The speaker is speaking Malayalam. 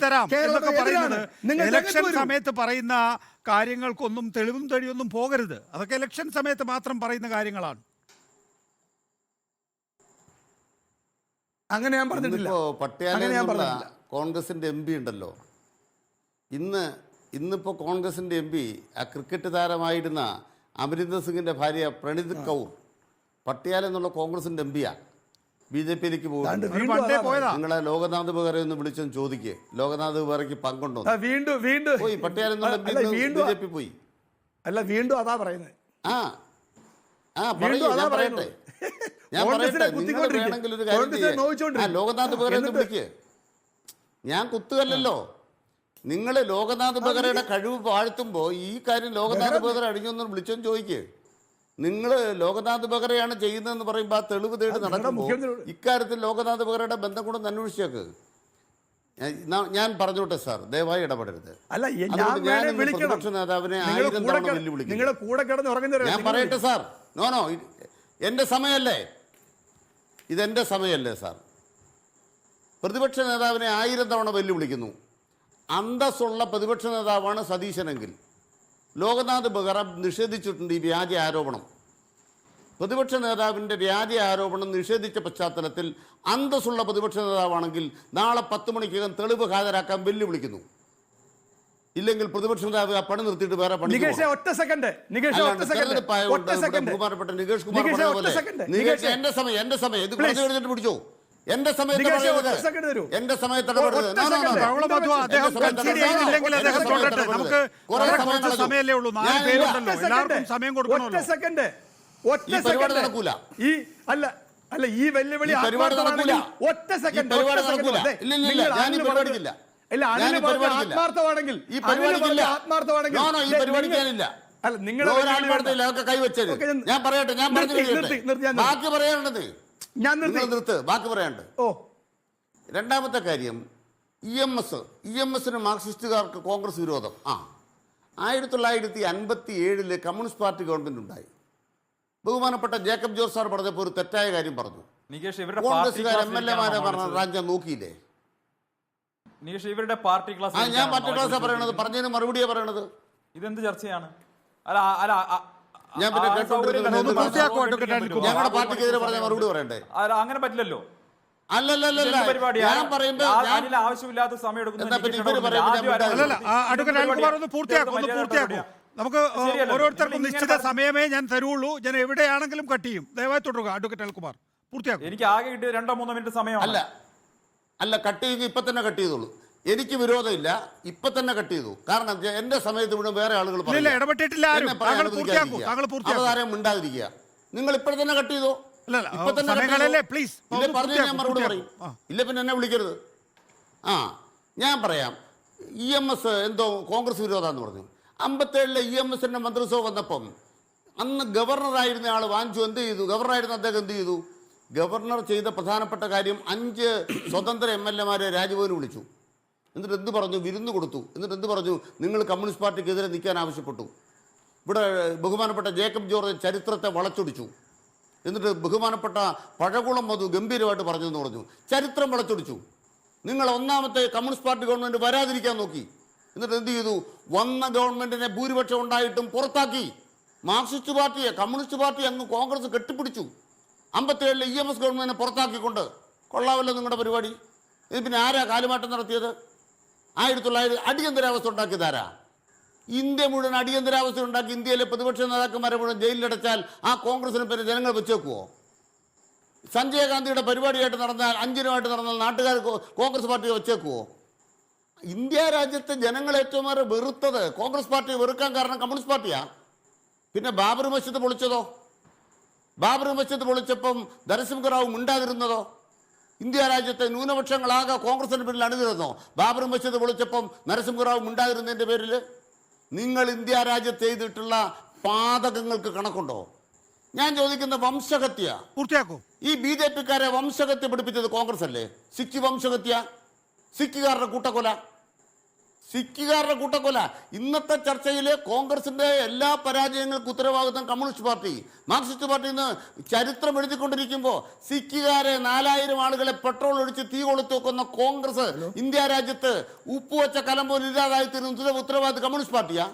തരാം എന്നൊക്കെ പറയുന്നത് ഇലക്ഷൻ സമയത്ത് പറയുന്ന കാര്യങ്ങൾക്കൊന്നും തെളിവും തെളിയൊന്നും പോകരുത്. അതൊക്കെ ഇലക്ഷൻ സമയത്ത് മാത്രം പറയുന്ന കാര്യങ്ങളാണ്. അങ്ങനെ ഞാൻ പറഞ്ഞിട്ടില്ല. പട്യാലയിലുള്ള കോൺഗ്രസിന്റെ എം പി ഉണ്ടല്ലോ, ഇന്നിപ്പോ കോൺഗ്രസിന്റെ എം പി ആ ക്രിക്കറ്റ് താരമായിരുന്ന അമരീന്ദർ സിംഗിന്റെ ഭാര്യ പ്രണീത് കൗർ പട്യാല എന്നുള്ള കോൺഗ്രസിന്റെ എം പിയാ. ബി.ജെ.പിയിലേക്ക് പോകും. നിങ്ങളെ ലോകനാഥ് ബെഹ്റയെ ഒന്ന് വിളിച്ചൊന്ന് ചോദിക്കേ, ലോകനാഥ് ബെഹ്റയ്ക്ക് പങ്കുണ്ടോ? പോയി പട്യാല എന്നുള്ള ബി.ജെ.പി പോയി. അല്ല, വീണ്ടും അതാ പറയുന്നത്. പറയട്ടെ, ഞാൻ പറയട്ടെ, നിങ്ങൾ വേണമെങ്കിൽ ഒരു കാര്യം ലോകനാഥ് ബെഹ്റയെ ഒന്ന് വിളിക്കേ. ഞാൻ കുത്തുകല്ലോ. നിങ്ങൾ ലോകനാഥ് ബെഹ്റയുടെ കഴിവ് വാഴ്ത്തുമ്പോൾ ഈ കാര്യം ലോകനാഥ് ബെഹ്റ അടിഞ്ഞൊന്ന് വിളിച്ചൊന്ന് ചോദിക്കേ. നിങ്ങൾ ലോകനാഥ് ബെഹ്റയാണ് ചെയ്യുന്നതെന്ന് പറയുമ്പോൾ ആ തെളിവ് തേടി നടക്കുമ്പോൾ ഇക്കാര്യത്തിൽ ലോകനാഥ് ബെഹ്റയുടെ ബന്ധം കൂടെ അന്വേഷിച്ചേക്ക്. ഞാൻ പറഞ്ഞോട്ടെ സാർ, ദയവായി ഇടപെടരുത്. പ്രതിപക്ഷ നേതാവിനെ 1000 തവണ വെല്ലുവിളിക്കും. ഞാൻ പറയട്ടെ സാർ, നോ എന്റെ സമയമല്ലേ, ഇതെന്റെ സമയമല്ലേ സാർ. പ്രതിപക്ഷ നേതാവിനെ 1000 തവണ വെല്ലുവിളിക്കുന്നു. അന്തസ്സുള്ള പ്രതിപക്ഷ നേതാവാണ് സതീശനെങ്കിൽ ലോകനാഥ് ബെഹ്റ നിഷേധിച്ചിട്ടുണ്ട് ഈ വ്യാജ ആരോപണം. പ്രതിപക്ഷ നേതാവിൻ്റെ വ്യാജ ആരോപണം നിഷേധിച്ച പശ്ചാത്തലത്തിൽ അന്തസ്സുള്ള പ്രതിപക്ഷ നേതാവാണെങ്കിൽ നാളെ 10 മണിക്കകം തെളിവ് ഹാജരാക്കാൻ വെല്ലുവിളിക്കുന്നു. ഇല്ലെങ്കിൽ പ്രതിപക്ഷ നേതാവ് ആ പണി നിർത്തിയിട്ട് വേറെ പണി. ബഹുമാനപ്പെട്ട നികേഷ് കുമാർ പറഞ്ഞ പോലെ എന്റെ സമയം ഇത് കുറച്ച് കഴിഞ്ഞിട്ട് പിടിച്ചോ. എന്റെ സമയത്ത് എന്റെ സമയത്ത് നടക്കൂല. അല്ല, ഈ വെല്ലുവിളി ഒറ്റ സെക്കൻഡ് പരിപാടിക്കില്ല. ആത്മാർത്ഥമാണെങ്കിൽ ഈ പരിപാടിക്കില്ല. ഈ പരിപാടിക്കാനില്ല. കൈവച്ചത് ഞാൻ പറയട്ടെ, ഞാൻ പറഞ്ഞു ബാക്കി പറയാനുള്ളത് നിർത്ത്, ബാക്കി പറയാണ്ട്. രണ്ടാമത്തെ കാര്യം, EMS മാർക്സിസ്റ്റുകാർക്ക് കോൺഗ്രസ് വിരോധം. 1957 കമ്മ്യൂണിസ്റ്റ് പാർട്ടി ഗവൺമെന്റ് ഉണ്ടായി. ബഹുമാനപ്പെട്ട ജേക്കബ് ജോർജ് സാർ പറഞ്ഞപ്പോൾ ഒരു തെറ്റായ കാര്യം പറഞ്ഞു. കോൺഗ്രസുകാർ MLA-മാരെ പറഞ്ഞ റാഞ്ചാൻ നോക്കിയില്ലേ? ഇവരുടെ പാർട്ടി ക്ലാസ് ഞാൻ പാർട്ടി ക്ലാസ്സാണ് പറയണത്, പറഞ്ഞതിന് മറുപടിയാണ് പറയണത്. ഇതെന്ത് ചർച്ചയാണ്? ഞാൻ പിന്നെ ഞങ്ങളുടെ പാർട്ടിക്കെതിരെ പറഞ്ഞ മറുപടി പറയണ്ടേ? അങ്ങനെ പറ്റില്ലല്ലോ. അല്ലല്ല, ഞാൻ പറയുമ്പോൾ ആവശ്യമില്ലാത്ത സമയം നമുക്ക് ഓരോരുത്തർക്കും നിശ്ചിത സമയമേ ഞാൻ തരുള്ളൂ. ഞാൻ എവിടെയാണെങ്കിലും കട്ട് ചെയ്യും. ദയവായി തുടരുക അഡ്വക്കേറ്റ് അനിൽകുമാർ, പൂർത്തിയാക്കും. എനിക്ക് ആകെ കിട്ടിയ 2-3 മിനിറ്റ് സമയം. അല്ല, കട്ട് ചെയ്ത് ഇപ്പൊ തന്നെ കട്ട് ചെയ്തോളൂ. എനിക്ക് വിരോധമില്ല, ഇപ്പൊ തന്നെ കട്ട് ചെയ്തു. കാരണം എന്റെ സമയത്ത് ഇവിടെ വേറെ ആളുകൾ അവതാരം ഉണ്ടാതിരിക്കുക. നിങ്ങൾ ഇപ്പോഴും തന്നെ കട്ട് ചെയ്തോ. ഇപ്പൊ തന്നെ പറഞ്ഞു ഞാൻ മറുപടി പറയും. ഇല്ല പിന്നെ എന്നെ വിളിക്കരുത്. ഞാൻ പറയാം. EMS എന്തോ കോൺഗ്രസ് വിരോധാന്ന് പറഞ്ഞു. 57 EMS-ന്റെ മന്ത്രിസഭ വന്നപ്പം അന്ന് ഗവർണറായിരുന്ന ആൾ വാങ്ങിച്ചു. എന്ത് ചെയ്തു? ഗവർണറായിരുന്ന അദ്ദേഹം എന്ത് ചെയ്തു? ഗവർണർ ചെയ്ത പ്രധാനപ്പെട്ട കാര്യം 5 സ്വതന്ത്ര MLA-മാരെ രാജ്ഭവന് വിളിച്ചു. എന്നിട്ട് എന്ത് പറഞ്ഞു? വിരുന്ന് കൊടുത്തു. എന്നിട്ട് എന്ത് പറഞ്ഞു? നിങ്ങൾ കമ്മ്യൂണിസ്റ്റ് പാർട്ടിക്കെതിരെ നിൽക്കാൻ ആവശ്യപ്പെട്ടു. ഇവിടെ ബഹുമാനപ്പെട്ട ജേക്കബ് ജോർജ് ചരിത്രത്തെ വളച്ചൊടിച്ചു. എന്നിട്ട് ബഹുമാനപ്പെട്ട പഴകുളം മധു ഗംഭീരമായിട്ട് പറഞ്ഞു എന്ന് പറഞ്ഞു. ചരിത്രം വളച്ചൊടിച്ചു. നിങ്ങൾ ഒന്നാമത്തെ കമ്മ്യൂണിസ്റ്റ് പാർട്ടി ഗവൺമെൻറ് വരാതിരിക്കാൻ നോക്കി. എന്നിട്ട് എന്ത് ചെയ്തു? വന്ന ഗവൺമെൻറ്റിനെ ഭൂരിപക്ഷം ഉണ്ടായിട്ടും പുറത്താക്കി. മാർക്സിസ്റ്റ് പാർട്ടിയെ, കമ്മ്യൂണിസ്റ്റ് പാർട്ടി അങ്ങ് കോൺഗ്രസ് കെട്ടിപ്പിടിച്ചു. 57 EMS ഗവൺമെൻറ്റിനെ പുറത്താക്കിക്കൊണ്ട്. കൊള്ളാമല്ലോ നിങ്ങളുടെ പരിപാടി. ഇത് പിന്നെ ആരാ കാലുമാറ്റം നടത്തിയത്? 1900 അടിയന്തരാവസ്ഥ ഉണ്ടാക്കിയതാരാ? ഇന്ത്യ മുഴുവൻ അടിയന്തരാവസ്ഥ ഉണ്ടാക്കി ഇന്ത്യയിലെ പ്രതിപക്ഷ നേതാക്കന്മാരെ മുഴുവൻ ജയിലിലടച്ചാൽ ആ കോൺഗ്രസിന് പേര് ജനങ്ങൾ വെച്ചേക്കുവോ? സഞ്ജയ് ഗാന്ധിയുടെ പരിപാടിയായിട്ട് നടന്നാൽ, 5-നുമായിട്ട് നടന്നാൽ നാട്ടുകാർ കോൺഗ്രസ് പാർട്ടിയെ വെച്ചേക്കുവോ? ഇന്ത്യ രാജ്യത്തെ ജനങ്ങൾ ഏറ്റവും ഏറെ വെറുത്തത് കോൺഗ്രസ് പാർട്ടിയെ വെറുക്കാൻ കാരണം കമ്മ്യൂണിസ്റ്റ് പാർട്ടിയാ. പിന്നെ ബാബറി മസ്ജിദ് പൊളിച്ചതോ? ബാബറി മസ്ജിദ് പൊളിച്ചപ്പം നരസിംഹ റാവു മിണ്ടാതിരുന്നതോ? ഇന്ത്യ രാജ്യത്തെ ന്യൂനപക്ഷങ്ങളാകെ കോൺഗ്രസിന് പിന്നിൽ അണിനിരുന്നോ? ബാബറി മസ്ജിദ് പൊളിച്ചപ്പം നരസിംഹ റാവു മിണ്ടാതിരുന്നതിൻ്റെ പേരിൽ നിങ്ങൾ ഇന്ത്യ രാജ്യത്ത് ചെയ്തിട്ടുള്ള പാതകങ്ങൾക്ക് കണക്കുണ്ടോ? ഞാൻ ചോദിക്കുന്ന വംശഹത്യ പൂർത്തിയാക്കൂ. ഈ BJP-ക്കാരെ വംശഹത്യ പഠിപ്പിച്ചത് കോൺഗ്രസ് അല്ലേ? സിഖ് വംശഹത്യ, സിഖുകാരുടെ കൂട്ടക്കൊല, സിഖുകാരുടെ കൂട്ടക്കൊല. ഇന്നത്തെ ചർച്ചയിൽ കോൺഗ്രസിന്റെ എല്ലാ പരാജയങ്ങൾക്കും ഉത്തരവാദിത്വം കമ്മ്യൂണിസ്റ്റ് പാർട്ടി, മാർക്സിസ്റ്റ് പാർട്ടി ഇന്ന് ചരിത്രം എഴുതിക്കൊണ്ടിരിക്കുമ്പോൾ സിഖുകാരെ 4000 ആളുകളെ പെട്രോൾ ഒഴിച്ച് തീ കൊളുത്തി വെക്കുന്ന കോൺഗ്രസ് ഇന്ത്യ രാജ്യത്ത് ഉപ്പുവെച്ച കലം പോലും ഇല്ലാതായി തീരുന്ന ഉത്തരവാദിത്വം കമ്മ്യൂണിസ്റ്റ് പാർട്ടിയാ.